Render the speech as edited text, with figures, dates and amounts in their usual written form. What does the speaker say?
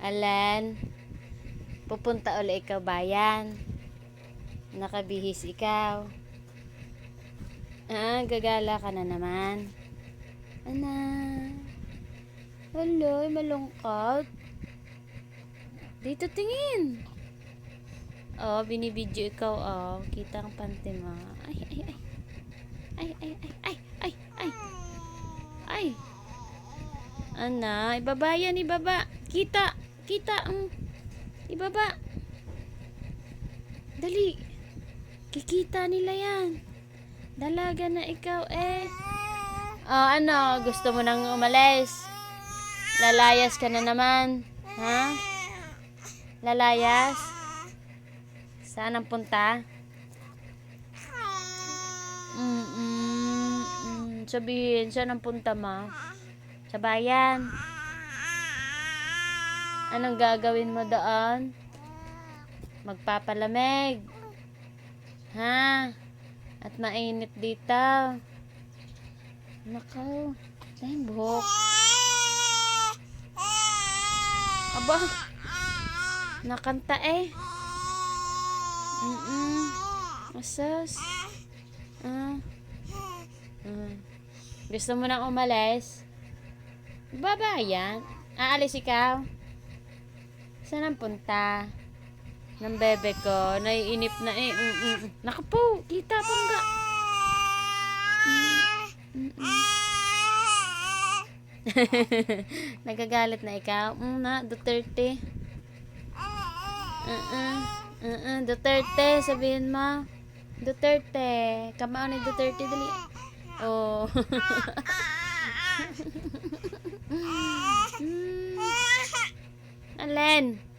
Alan, pupunta uli ikaw bayan. Nakabihis ikaw. Gagala ka na naman. Aloy, malungkot. Dito tingin. Binibidyo ikaw, Kita ang panty mo. Ay. Ibaba yan, ibaba. Kita. Ibaba. Dali. Kikita nila yan. Dalaga na ikaw, Gusto mo nang umalis? Lalayas ka na naman. Ha? Lalayas? Saan ang punta? Sabihin, saan ang punta mo? Sa bayan. Anong gagawin mo doon? Magpapalamig. Ha? At mainit dito. Nakaw. Dahil buhok. Aba. Nakanta Asas. Gusto mo nang umalis? Babayan. Aalis ikaw? Saan ang punta? Ng bebe ko. Naiinip na Naku po. Kita pa nga. Nagagalit na ikaw? Duterte. Duterte. Sabihin mo. Duterte. Kamao ni Duterte. Dali. Alen.